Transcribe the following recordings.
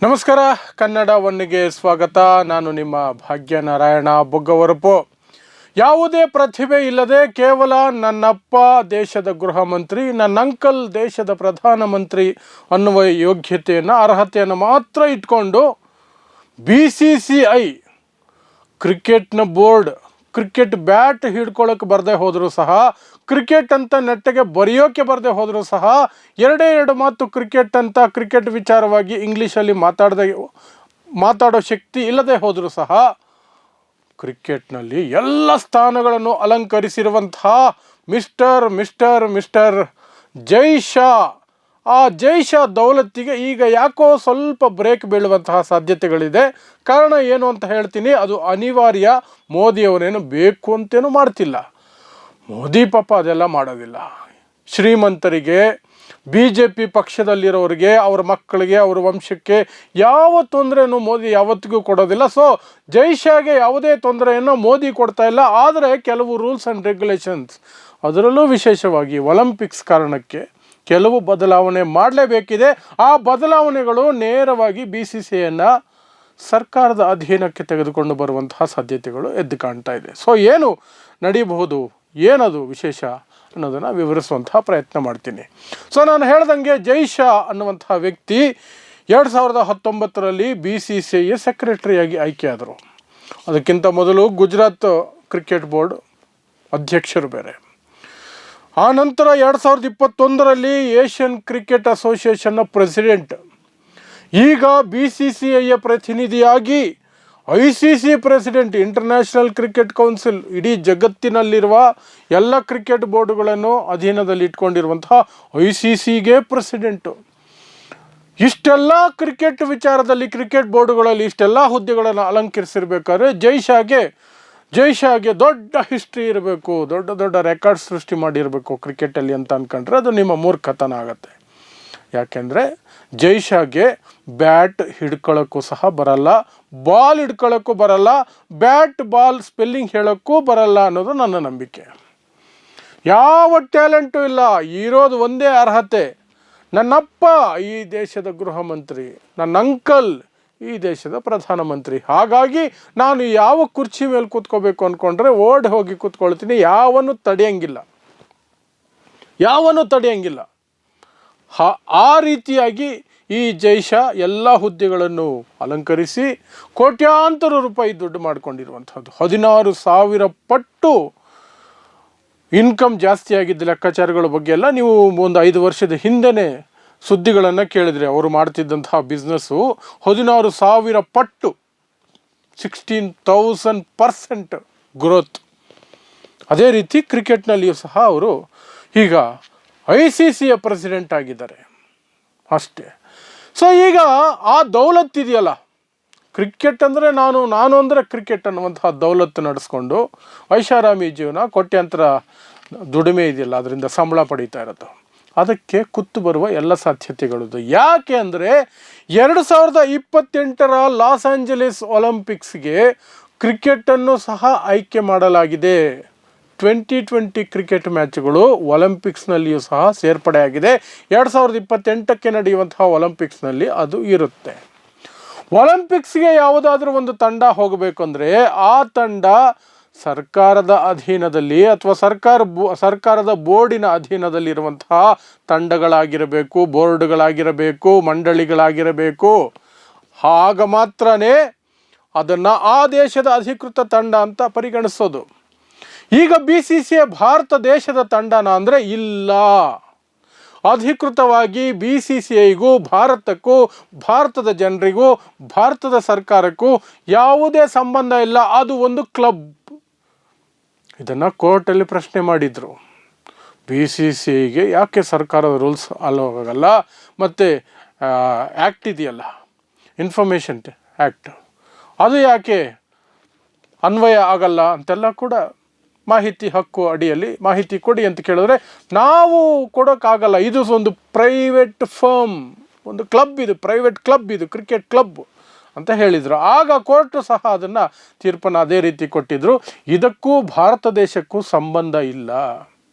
ನಮಸ್ಕಾರ, ಕನ್ನಡ ಒನ್ನಿಗೆ ಸ್ವಾಗತ. ನಾನು ನಿಮ್ಮ ಭಾಗ್ಯನಾರಾಯಣ ಬೊಗ್ಗವರಪು. ಯಾವುದೇ ಪ್ರತಿಭೆ ಇಲ್ಲದೆ ಕೇವಲ ನನ್ನಪ್ಪ ದೇಶದ ಗೃಹ ಮಂತ್ರಿ, ನನ್ನ ಅಂಕಲ್ ದೇಶದ ಪ್ರಧಾನಮಂತ್ರಿ ಅನ್ನುವ ಯೋಗ್ಯತೆಯನ್ನು, ಅರ್ಹತೆಯನ್ನು ಮಾತ್ರ ಇಟ್ಕೊಂಡು BCCI ಕ್ರಿಕೆಟ್ನ ಬೋರ್ಡ್ ಕ್ರಿಕೆಟ್ ಬ್ಯಾಟ್ ಹಿಡ್ಕೊಳ್ಳೋಕೆ ಬರದೇ ಹೋದರೂ ಸಹ, ಕ್ರಿಕೆಟ್ ಅಂತ ನೆಟ್ಟಗೆ ಬರೆಯೋಕ್ಕೆ ಬರದೇ ಹೋದರೂ ಸಹ, ಎರಡು ಮಾತು ಕ್ರಿಕೆಟ್ ಅಂತ ಕ್ರಿಕೆಟ್ ವಿಚಾರವಾಗಿ ಇಂಗ್ಲೀಷಲ್ಲಿ ಮಾತಾಡೋ ಶಕ್ತಿ ಇಲ್ಲದೆ ಹೋದರೂ ಸಹ ಕ್ರಿಕೆಟ್ನಲ್ಲಿ ಎಲ್ಲ ಸ್ಥಾನಗಳನ್ನು ಅಲಂಕರಿಸಿರುವಂತಹ ಮಿಸ್ಟರ್ ಜೈ ಶಾ, ಆ ಜೈ ಶಾ ದೌಲತ್ತಿಗೆ ಈಗ ಯಾಕೋ ಸ್ವಲ್ಪ ಬ್ರೇಕ್ ಬೀಳುವಂತಹ ಸಾಧ್ಯತೆಗಳಿದೆ. ಕಾರಣ ಏನು ಅಂತ ಹೇಳ್ತೀನಿ. ಅದು ಅನಿವಾರ್ಯ. ಮೋದಿಯವರೇನು ಬೇಕು ಅಂತೇನು ಮಾಡ್ತಿಲ್ಲ. ಮೋದಿ ಪಾಪ ಅದೆಲ್ಲ ಮಾಡೋದಿಲ್ಲ. ಶ್ರೀಮಂತರಿಗೆ, BJP ಪಕ್ಷದಲ್ಲಿರೋರಿಗೆ, ಅವರ ಮಕ್ಕಳಿಗೆ, ಅವರ ವಂಶಕ್ಕೆ ಯಾವ ತೊಂದರೆಯನ್ನು ಮೋದಿ ಯಾವತ್ತಿಗೂ ಕೊಡೋದಿಲ್ಲ. ಸೊ ಜೈ ಶಾಗೆ ಯಾವುದೇ ತೊಂದರೆಯನ್ನು ಮೋದಿ ಕೊಡ್ತಾ ಇಲ್ಲ. ಆದರೆ ಕೆಲವು ರೂಲ್ಸ್ ಆ್ಯಂಡ್ ರೆಗ್ಯುಲೇಷನ್ಸ್, ಅದರಲ್ಲೂ ವಿಶೇಷವಾಗಿ ಒಲಿಂಪಿಕ್ಸ್ ಕಾರಣಕ್ಕೆ ಕೆಲವು ಬದಲಾವಣೆ ಮಾಡಲೇಬೇಕಿದೆ. ಆ ಬದಲಾವಣೆಗಳು ನೇರವಾಗಿ BCCIಯನ್ನು ಸರ್ಕಾರದ ಅಧೀನಕ್ಕೆ ತೆಗೆದುಕೊಂಡು ಬರುವಂತಹ ಸಾಧ್ಯತೆಗಳು ಎದ್ದು ಕಾಣ್ತಾ ಇದೆ. ಸೊ ಏನು ನಡೀಬಹುದು, ಏನದು ವಿಶೇಷ ಅನ್ನೋದನ್ನು ವಿವರಿಸುವಂತಹ ಪ್ರಯತ್ನ ಮಾಡ್ತೀನಿ. ಸೊ ನಾನು ಹೇಳ್ದಂಗೆ ಜೈ ಶಾ ಅನ್ನುವಂತಹ ವ್ಯಕ್ತಿ 2019ರಲ್ಲಿ BCCIಯ ಸೆಕ್ರೆಟರಿಯಾಗಿ ಆಯ್ಕೆಯಾದರು. ಅದಕ್ಕಿಂತ ಮೊದಲು ಗುಜರಾತ್ ಕ್ರಿಕೆಟ್ ಬೋರ್ಡ್ ಅಧ್ಯಕ್ಷರು ಬೇರೆ. ಆ ನಂತರ 2021ರಲ್ಲಿ ಏಷ್ಯನ್ ಕ್ರಿಕೆಟ್ ಅಸೋಸಿಯೇಷನ್ನ ಪ್ರೆಸಿಡೆಂಟ್. ಈಗ BCCIಯ ಪ್ರತಿನಿಧಿಯಾಗಿ ICC president, international cricket council, ಇಡೀ ಜಗತ್ತಿನಲ್ಲಿರುವ ಎಲ್ಲ ಕ್ರಿಕೆಟ್ ಬೋರ್ಡುಗಳನ್ನು ಅಧೀನದಲ್ಲಿ ಇಟ್ಕೊಂಡಿರುವಂತಹ ICCಗೆ ಪ್ರೆಸಿಡೆಂಟು. ಇಷ್ಟೆಲ್ಲ ಕ್ರಿಕೆಟ್ ವಿಚಾರದಲ್ಲಿ, ಕ್ರಿಕೆಟ್ ಬೋರ್ಡುಗಳಲ್ಲಿ ಇಷ್ಟೆಲ್ಲ ಹುದ್ದೆಗಳನ್ನು ಅಲಂಕರಿಸಿರ್ಬೇಕಾದ್ರೆ ಜೈ ಶಾಗೆ ದೊಡ್ಡ ಹಿಸ್ಟ್ರಿ ಇರಬೇಕು, ದೊಡ್ಡ ರೆಕಾರ್ಡ್ ಸೃಷ್ಟಿ ಮಾಡಿರಬೇಕು ಕ್ರಿಕೆಟಲ್ಲಿ ಅಂತ ಅಂದ್ಕೊಂಡ್ರೆ ಅದು ನಿಮ್ಮ ಮೂರ್ಖತನ ಆಗುತ್ತೆ. ಯಾಕೆಂದರೆ ಜೈ ಶಾಗೆ ಬ್ಯಾಟ್ ಹಿಡ್ಕೊಳ್ಳೋಕ್ಕೂ ಸಹ ಬರಲ್ಲ, ಬಾಲ್ ಹಿಡ್ಕೊಳ್ಳೋಕ್ಕೂ ಬರಲ್ಲ, ಬ್ಯಾಟ್ ಬಾಲ್ ಸ್ಪೆಲ್ಲಿಂಗ್ ಹೇಳೋಕ್ಕೂ ಬರಲ್ಲ ಅನ್ನೋದು ನನ್ನ ನಂಬಿಕೆ. ಯಾವ ಟ್ಯಾಲೆಂಟು ಇಲ್ಲ. ಇರೋದು ಒಂದೇ ಅರ್ಹತೆ, ನನ್ನಪ್ಪ ಈ ದೇಶದ ಗೃಹ ಮಂತ್ರಿ, ನನ್ನ ಅಂಕಲ್ ಈ ದೇಶದ ಪ್ರಧಾನಮಂತ್ರಿ. ಹಾಗಾಗಿ ನಾನು ಯಾವ ಕುರ್ಚಿ ಮೇಲೆ ಕೂತ್ಕೋಬೇಕು ಅಂದ್ಕೊಂಡ್ರೆ ಓಡಿ ಹೋಗಿ ಕೂತ್ಕೊಳ್ತೀನಿ. ಯಾವನು ತಡೆಯಂಗಿಲ್ಲ. ಆ ರೀತಿಯಾಗಿ ಈ ಜೈ ಶಾ ಎಲ್ಲ ಹುದ್ದೆಗಳನ್ನು ಅಲಂಕರಿಸಿ ಕೋಟ್ಯಾಂತರ ರೂಪಾಯಿ ದುಡ್ಡು ಮಾಡಿಕೊಂಡಿರುವಂಥದ್ದು. 16,000 ಪಟ್ಟು ಇನ್ಕಮ್ ಜಾಸ್ತಿ ಆಗಿದ್ದ ಲೆಕ್ಕಾಚಾರಗಳ ಬಗ್ಗೆ ಎಲ್ಲ ನೀವು ಒಂದು 5 ವರ್ಷದ ಹಿಂದೆನೇ ಸುದ್ದಿಗಳನ್ನು ಕೇಳಿದರೆ ಅವರು ಮಾಡ್ತಿದ್ದಂತಹ ಬಿಸ್ನೆಸ್ಸು 16,000 ಪಟ್ಟು, 16,000% ಗ್ರೋತ್. ಅದೇ ರೀತಿ ಕ್ರಿಕೆಟ್ನಲ್ಲಿಯೂ ಸಹ ಅವರು ಈಗ ICCಯ ಪ್ರೆಸಿಡೆಂಟ್ ಆಗಿದ್ದಾರೆ ಅಷ್ಟೇ. ಸೊ ಈಗ ಆ ದೌಲತ್ತಿದೆಯಲ್ಲ, ಕ್ರಿಕೆಟ್ ಅಂದರೆ ನಾನು ಅಂದರೆ ಕ್ರಿಕೆಟ್ ಅನ್ನುವಂತಹ ದೌಲತ್ತು ನಡೆಸ್ಕೊಂಡು ಐಷಾರಾಮಿ ಜೀವನ, ಕೋಟ್ಯಾಂತರ ದುಡಿಮೆ ಇದೆಯಲ್ಲ, ಅದರಿಂದ ಸಂಬಳ ಪಡೀತಾ ಇರೋದು, ಅದಕ್ಕೆ ಕುತ್ತು ಬರುವ ಎಲ್ಲ ಸಾಧ್ಯತೆಗಳಿದೆ. ಯಾಕೆ ಅಂದರೆ 2028ರ ಲಾಸ್ ಏಂಜಲೀಸ್ ಒಲಿಂಪಿಕ್ಸ್ಗೆ ಕ್ರಿಕೆಟನ್ನು ಸಹ ಆಯ್ಕೆ ಮಾಡಲಾಗಿದೆ. 2020 ಕ್ರಿಕೆಟ್ ಮ್ಯಾಚ್ಗಳು ಒಲಿಂಪಿಕ್ಸ್ನಲ್ಲಿಯೂ ಸಹ ಸೇರ್ಪಡೆಯಾಗಿದೆ. 2028ಕ್ಕೆ ನಡೆಯುವಂತಹ ಒಲಿಂಪಿಕ್ಸ್ನಲ್ಲಿ ಅದು ಇರುತ್ತೆ. ಒಲಿಂಪಿಕ್ಸ್ಗೆ ಯಾವುದಾದ್ರೂ ಒಂದು ತಂಡ ಹೋಗಬೇಕು ಅಂದರೆ ಆ ತಂಡ ಸರ್ಕಾರದ ಅಧೀನದಲ್ಲಿ ಅಥವಾ ಸರ್ಕಾರದ ಬೋರ್ಡಿನ ಅಧೀನದಲ್ಲಿರುವಂತಹ ತಂಡಗಳಾಗಿರಬೇಕು, ಬೋರ್ಡ್ಗಳಾಗಿರಬೇಕು, ಮಂಡಳಿಗಳಾಗಿರಬೇಕು. ಆಗ ಮಾತ್ರನೇ ಅದನ್ನು ಆ ದೇಶದ ಅಧಿಕೃತ ತಂಡ ಅಂತ ಪರಿಗಣಿಸೋದು. ಈಗ BCCI ಭಾರತ ದೇಶದ ತಂಡನ ಅಂದರೆ ಇಲ್ಲ. ಅಧಿಕೃತವಾಗಿ BCCIಗೂ ಭಾರತಕ್ಕೂ, ಭಾರತದ ಜನರಿಗೂ, ಭಾರತದ ಸರ್ಕಾರಕ್ಕೂ ಯಾವುದೇ ಸಂಬಂಧ ಇಲ್ಲ. ಅದು ಒಂದು ಕ್ಲಬ್. ಇದನ್ನು ಕೋರ್ಟಲ್ಲಿ ಪ್ರಶ್ನೆ ಮಾಡಿದರು. BCCIಗೆ ಯಾಕೆ ಸರ್ಕಾರದ ರೂಲ್ಸ್ ಅಲ್ಲೋಗಲ್ಲ, ಮತ್ತು ಆ್ಯಕ್ಟ್ ಇದೆಯಲ್ಲ, ಇನ್ಫಾರ್ಮೇಷನ್ ಆ್ಯಕ್ಟ್, ಅದು ಯಾಕೆ ಅನ್ವಯ ಆಗಲ್ಲ ಅಂತೆಲ್ಲ ಕೂಡ ಮಾಹಿತಿ ಹಕ್ಕು ಅಡಿಯಲ್ಲಿ ಮಾಹಿತಿ ಕೊಡಿ ಅಂತ ಕೇಳಿದ್ರೆ ನಾವು ಕೊಡೋಕ್ಕಾಗಲ್ಲ, ಇದು ಒಂದು ಪ್ರೈವೇಟ್ ಫರ್ಮ್, ಒಂದು ಕ್ಲಬ್, ಇದು ಪ್ರೈವೇಟ್ ಕ್ಲಬ್, ಇದು ಕ್ರಿಕೆಟ್ ಕ್ಲಬ್ ಅಂತ ಹೇಳಿದರು. ಆಗ ಕೋರ್ಟು ಸಹ ಅದನ್ನು ತೀರ್ಪನ್ನು ಅದೇ ರೀತಿ ಕೊಟ್ಟಿದ್ದರು. ಇದಕ್ಕೂ ಭಾರತ ದೇಶಕ್ಕೂ ಸಂಬಂಧ ಇಲ್ಲ.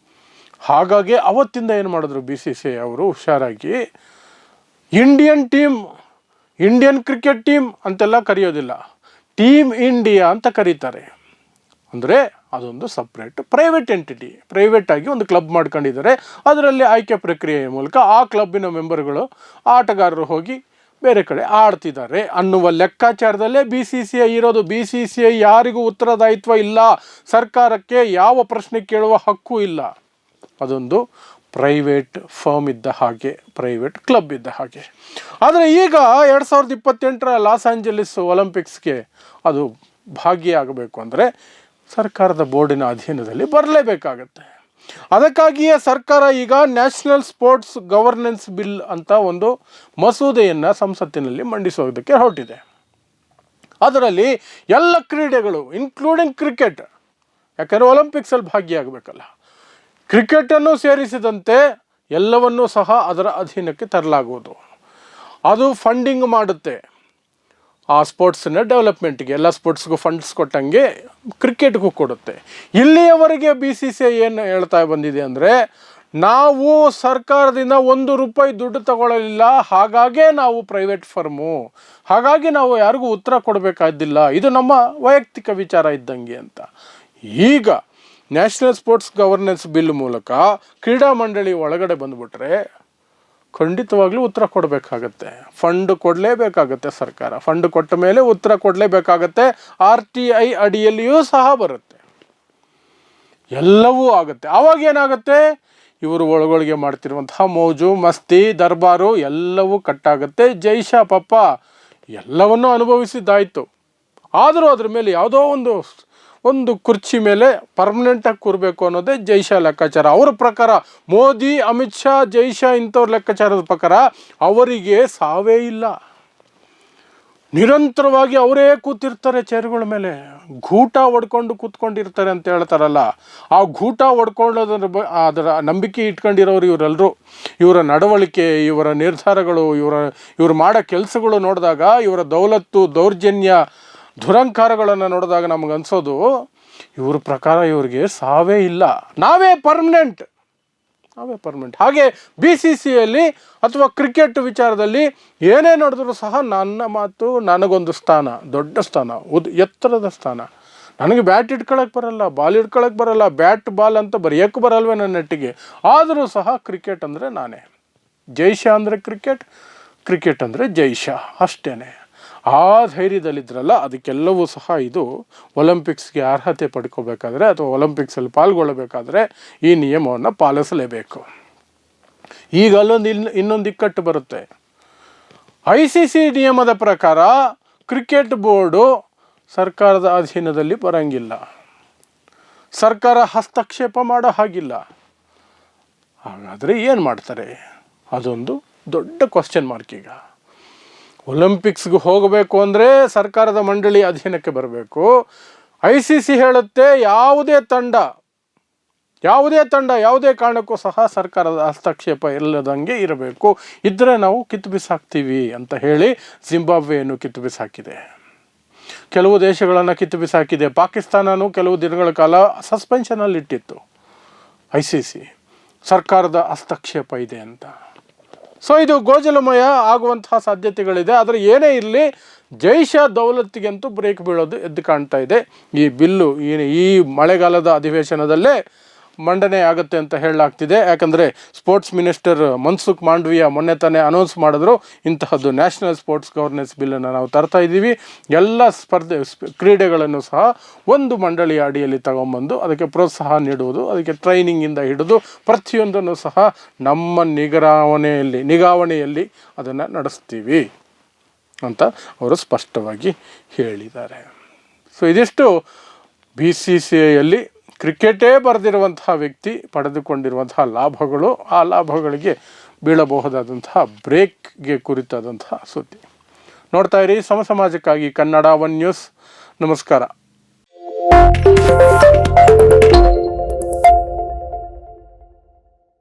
ಹಾಗಾಗಿ ಅವತ್ತಿಂದ ಏನು ಮಾಡಿದ್ರು BCCI ಅವರು ಹುಷಾರಾಗಿ Indian team Indian cricket team ಅಂತೆಲ್ಲ ಕರೆಯೋದಿಲ್ಲ, ಟೀಮ್ ಇಂಡಿಯಾ ಅಂತ ಕರೀತಾರೆ. ಅಂದರೆ ಅದೊಂದು ಸಪ್ರೇಟ್ ಪ್ರೈವೇಟ್ ಎಂಟಿಟಿ, ಪ್ರೈವೇಟಾಗಿ ಒಂದು ಕ್ಲಬ್ ಮಾಡ್ಕೊಂಡಿದ್ದಾರೆ. ಅದರಲ್ಲಿ ಆಯ್ಕೆ ಪ್ರಕ್ರಿಯೆಯ ಮೂಲಕ ಆ ಕ್ಲಬ್ಬಿನ ಮೆಂಬರ್ಗಳು, ಆಟಗಾರರು ಹೋಗಿ ಬೇರೆ ಕಡೆ ಆಡ್ತಿದ್ದಾರೆ ಅನ್ನುವ ಲೆಕ್ಕಾಚಾರದಲ್ಲೇ BCCI ಇರೋದು. BCCI ಯಾರಿಗೂ ಉತ್ತರದಾಯಿತ್ವ ಇಲ್ಲ, ಸರ್ಕಾರಕ್ಕೆ ಯಾವ ಪ್ರಶ್ನೆ ಕೇಳುವ ಹಕ್ಕು ಇಲ್ಲ. ಅದೊಂದು ಪ್ರೈವೇಟ್ ಫರ್ಮ್ ಇದ್ದ ಹಾಗೆ, ಪ್ರೈವೇಟ್ ಕ್ಲಬ್ ಇದ್ದ ಹಾಗೆ. ಆದರೆ ಈಗ 2028ರ ಲಾಸ್ ಏಂಜಲೀಸ್ ಒಲಿಂಪಿಕ್ಸ್ಗೆ ಅದು ಭಾಗಿಯಾಗಬೇಕು ಅಂದರೆ ಸರ್ಕಾರದ ಬೋರ್ಡಿನ ಅಧೀನದಲ್ಲಿ ಬರಲೇಬೇಕಾಗತ್ತೆ. ಅದಕ್ಕಾಗಿಯೇ ಸರ್ಕಾರ ಈಗ ನ್ಯಾಷನಲ್ ಸ್ಪೋರ್ಟ್ಸ್ ಗವರ್ನೆನ್ಸ್ ಬಿಲ್ ಅಂತ ಒಂದು ಮಸೂದೆಯನ್ನು ಸಂಸತ್ತಿನಲ್ಲಿ ಮಂಡಿಸೋದಕ್ಕೆ ಹೊರಟಿದೆ. ಅದರಲ್ಲಿ ಎಲ್ಲ ಕ್ರೀಡೆಗಳು ಇನ್ಕ್ಲೂಡಿಂಗ್ ಕ್ರಿಕೆಟ್, ಯಾಕಂದರೆ ಒಲಿಂಪಿಕ್ಸಲ್ಲಿ ಭಾಗಿಯಾಗಬೇಕಲ್ಲ, ಕ್ರಿಕೆಟನ್ನು ಸೇರಿಸಿದಂತೆ ಎಲ್ಲವನ್ನೂ ಸಹ ಅದರ ಅಧೀನಕ್ಕೆ ತರಲಾಗುವುದು. ಅದು ಫಂಡಿಂಗ್ ಮಾಡುತ್ತೆ ಆ ಸ್ಪೋರ್ಟ್ಸ್ನ ಡೆವಲಪ್ಮೆಂಟ್ಗೆ. ಎಲ್ಲ ಸ್ಪೋರ್ಟ್ಸ್ಗೂ ಫಂಡ್ಸ್ ಕೊಟ್ಟಂಗೆ ಕ್ರಿಕೆಟ್ಗೂ ಕೊಡುತ್ತೆ. ಇಲ್ಲಿಯವರೆಗೆ BCCI ಏನು ಹೇಳ್ತಾ ಬಂದಿದೆ ಅಂದರೆ, ನಾವು ಸರ್ಕಾರದಿಂದ ₹1 ದುಡ್ಡು ತಗೊಳ್ಳಲಿಲ್ಲ, ಹಾಗಾಗಿ ನಾವು ಪ್ರೈವೇಟ್ ಫರ್ಮು, ಹಾಗಾಗಿ ನಾವು ಯಾರಿಗೂ ಉತ್ತರ ಕೊಡಬೇಕಾದ್ದಿಲ್ಲ, ಇದು ನಮ್ಮ ವೈಯಕ್ತಿಕ ವಿಚಾರ ಇದ್ದಂಗೆ ಅಂತ. ಈಗ ನ್ಯಾಷನಲ್ ಸ್ಪೋರ್ಟ್ಸ್ ಗವರ್ನೆನ್ಸ್ ಬಿಲ್ ಮೂಲಕ ಕ್ರೀಡಾ ಮಂಡಳಿ ಒಳಗಡೆ ಬಂದುಬಿಟ್ರೆ ಖಂಡಿತವಾಗ್ಲೂ ಉತ್ತರ ಕೊಡಬೇಕಾಗತ್ತೆ. ಫಂಡ್ ಕೊಡಲೇಬೇಕಾಗತ್ತೆ ಸರ್ಕಾರ. ಫಂಡ್ ಕೊಟ್ಟ ಮೇಲೆ ಉತ್ತರ ಕೊಡಲೇಬೇಕಾಗತ್ತೆ. RTI ಅಡಿಯಲ್ಲಿಯೂ ಸಹ ಬರುತ್ತೆ, ಎಲ್ಲವೂ ಆಗುತ್ತೆ. ಆವಾಗ ಏನಾಗುತ್ತೆ, ಇವರು ಒಳಗೊಳಗೆ ಮಾಡ್ತಿರುವಂತಹ ಮೋಜು ಮಸ್ತಿ ದರ್ಬಾರು ಎಲ್ಲವೂ ಕಟ್ಟಾಗುತ್ತೆ. ಜೈಶಾ ಪಾಪ ಎಲ್ಲವನ್ನೂ ಅನುಭವಿಸಿದ್ದಾಯಿತು. ಆದರೂ ಅದ್ರ ಮೇಲೆ ಯಾವುದೋ ಒಂದು ಕುರ್ಚಿ ಮೇಲೆ ಪರ್ಮನೆಂಟಾಗಿ ಕೂರಬೇಕು ಅನ್ನೋದೇ ಜೈಶಾ ಲೆಕ್ಕಾಚಾರ. ಅವರ ಪ್ರಕಾರ, ಮೋದಿ ಅಮಿತ್ ಶಾ ಜೈಶಾ ಇಂಥವ್ರ ಲೆಕ್ಕಾಚಾರದ ಪ್ರಕಾರ ಅವರಿಗೆ ಸಾವೇ ಇಲ್ಲ. ನಿರಂತರವಾಗಿ ಅವರೇ ಕೂತಿರ್ತಾರೆ ಚೇರ್ಗಳ ಮೇಲೆ, ಗೂಟ ಹೊಡ್ಕೊಂಡು ಕೂತ್ಕೊಂಡಿರ್ತಾರೆ ಅಂತ ಹೇಳ್ತಾರಲ್ಲ, ಆ ಗೂಟ ಅದರ ನಂಬಿಕೆ ಇಟ್ಕೊಂಡಿರೋರು ಇವರೆಲ್ಲರೂ. ಇವರ ನಡವಳಿಕೆ, ಇವರ ನಿರ್ಧಾರಗಳು, ಇವರು ಮಾಡೋ ಕೆಲಸಗಳು ನೋಡಿದಾಗ, ಇವರ ದೌಲತ್ತು ದೌರ್ಜನ್ಯ ದುರಂಕಾರಗಳನ್ನು ನೋಡಿದಾಗ ನಮಗನ್ಸೋದು, ಇವ್ರ ಪ್ರಕಾರ ಇವ್ರಿಗೆ ಸಾವೇ ಇಲ್ಲ, ನಾವೇ ಪರ್ಮನೆಂಟ್. ಹಾಗೆ BCCIಯಲ್ಲಿ ಅಥವಾ ಕ್ರಿಕೆಟ್ ವಿಚಾರದಲ್ಲಿ ಏನೇ ನಡೆದರೂ ಸಹ ನನ್ನ ಮಾತು, ನನಗೊಂದು ಸ್ಥಾನ, ದೊಡ್ಡ ಸ್ಥಾನ, ಎತ್ತರದ ಸ್ಥಾನ. ನನಗೆ ಬ್ಯಾಟ್ ಇಟ್ಕೊಳಕ್ಕೆ ಬರಲ್ಲ, ಬಾಲ್ ಇಟ್ಕೊಳಕ್ಕೆ ಬರಲ್ಲ, ಬ್ಯಾಟ್ ಬಾಲ್ ಅಂತ ಬರೆಯೋಕ್ಕೆ ಬರಲ್ವೇ ನನ್ನ ನೆಟ್ಟಿಗೆ. ಆದರೂ ಸಹ ಕ್ರಿಕೆಟ್ ಅಂದರೆ ನಾನೇ, ಜೈಶಾ ಅಂದರೆ ಕ್ರಿಕೆಟ್ ಅಂದರೆ ಜೈಶಾ, ಅಷ್ಟೇ. ಆ ಧೈರ್ಯದಲ್ಲಿದ್ದರಲ್ಲ, ಅದಕ್ಕೆಲ್ಲವೂ ಸಹ ಇದು ಒಲಿಂಪಿಕ್ಸ್ಗೆ ಅರ್ಹತೆ ಪಡ್ಕೋಬೇಕಾದ್ರೆ ಅಥವಾ ಒಲಿಂಪಿಕ್ಸಲ್ಲಿ ಪಾಲ್ಗೊಳ್ಳಬೇಕಾದ್ರೆ ಈ ನಿಯಮವನ್ನು ಪಾಲಿಸಲೇಬೇಕು. ಈಗ ಇನ್ನೊಂದು ಇಕ್ಕಟ್ಟು ಬರುತ್ತೆ. ICC ನಿಯಮದ ಪ್ರಕಾರ ಕ್ರಿಕೆಟ್ ಬೋರ್ಡು ಸರ್ಕಾರದ ಅಧೀನದಲ್ಲಿ ಬರಂಗಿಲ್ಲ, ಸರ್ಕಾರ ಹಸ್ತಕ್ಷೇಪ ಮಾಡೋ ಹಾಗಿಲ್ಲ. ಹಾಗಾದರೆ ಏನು ಮಾಡ್ತಾರೆ? ಅದೊಂದು ದೊಡ್ಡ ಕ್ವಶ್ಚನ್ ಮಾರ್ಕ್. ಈಗ ಒಲಿಂಪಿಕ್ಸ್ಗೆ ಹೋಗಬೇಕು ಅಂದರೆ ಸರ್ಕಾರದ ಮಂಡಳಿ ಅಧೀನಕ್ಕೆ ಬರಬೇಕು. ICC ಹೇಳುತ್ತೆ ಯಾವುದೇ ತಂಡ ಯಾವುದೇ ಕಾರಣಕ್ಕೂ ಸಹ ಸರ್ಕಾರದ ಹಸ್ತಕ್ಷೇಪ ಇಲ್ಲದಂಗೆ ಇರಬೇಕು, ಇದ್ದರೆ ನಾವು ಕಿತ್ತು ಬಿಸಾಕ್ತೀವಿ ಅಂತ ಹೇಳಿ ಜಿಂಬಾಬ್ವೆಯನ್ನು ಕಿತ್ತು ಬಿಸಾಕಿದೆ, ಕೆಲವು ದೇಶಗಳನ್ನು ಕಿತ್ತು ಬಿಸಾಕಿದೆ. ಪಾಕಿಸ್ತಾನನೂ ಕೆಲವು ದಿನಗಳ ಕಾಲ ಸಸ್ಪೆನ್ಷನಲ್ಲಿ ಇಟ್ಟಿತ್ತು ICC, ಸರ್ಕಾರದ ಹಸ್ತಕ್ಷೇಪ ಇದೆ ಅಂತ. ಸೊ ಇದು ಗೋಜಲಮಯ ಆಗುವಂತಹ ಸಾಧ್ಯತೆಗಳಿದೆ. ಆದರೆ ಏನೇ ಇರಲಿ, ಜೈಶಾ ದೌಲತ್ತಿಗಂತೂ ಬ್ರೇಕ್ ಬೀಳೋದು ಎದ್ದು ಕಾಣ್ತಾ ಇದೆ. ಈ ಬಿಲ್ಲು ಈ ಮಳೆಗಾಲದ ಅಧಿವೇಶನದಲ್ಲೇ ಮಂಡನೆ ಆಗುತ್ತೆ ಅಂತ ಹೇಳಲಾಗ್ತಿದೆ. ಯಾಕಂದರೆ ಸ್ಪೋರ್ಟ್ಸ್ ಮಿನಿಸ್ಟರ್ ಮನ್ಸುಖ್ ಮಾಂಡವಿಯಾ ಮೊನ್ನೆ ತಾನೇ ಅನೌನ್ಸ್ ಮಾಡಿದ್ರು, ಇಂತಹದ್ದು ನ್ಯಾಷನಲ್ ಸ್ಪೋರ್ಟ್ಸ್ ಗವರ್ನೆನ್ಸ್ ಬಿಲ್ಲನ್ನು ನಾವು ತರ್ತಾ ಇದ್ದೀವಿ, ಎಲ್ಲ ಕ್ರೀಡೆಗಳನ್ನು ಸಹ ಒಂದು ಮಂಡಳಿಯ ಅಡಿಯಲ್ಲಿ ತಗೊಂಬಂದು ಅದಕ್ಕೆ ಪ್ರೋತ್ಸಾಹ ನೀಡುವುದು, ಅದಕ್ಕೆ ಟ್ರೈನಿಂಗಿಂದ ಹಿಡಿದು ಪ್ರತಿಯೊಂದನ್ನು ಸಹ ನಮ್ಮ ನಿಗಾವಣೆಯಲ್ಲಿ ಅದನ್ನು ನಡೆಸ್ತೀವಿ ಅಂತ ಅವರು ಸ್ಪಷ್ಟವಾಗಿ ಹೇಳಿದ್ದಾರೆ. ಸೊ ಇದಿಷ್ಟು BCCIಯಲ್ಲಿ ಕ್ರಿಕೆಟೇ ಬರೆದಿರುವಂತಹ ವ್ಯಕ್ತಿ ಪಡೆದುಕೊಂಡಿರುವಂತಹ ಲಾಭಗಳು, ಆ ಲಾಭಗಳಿಗೆ ಬೀಳಬಹುದಾದಂತಹ ಬ್ರೇಕ್ಗೆ ಕುರಿತಾದಂತಹ ಸುದ್ದಿ. ನೋಡ್ತಾ ಇರಿ ಸಮಾಜಕ್ಕಾಗಿ ಕನ್ನಡ 1 ನ್ಯೂಸ್. ನಮಸ್ಕಾರ.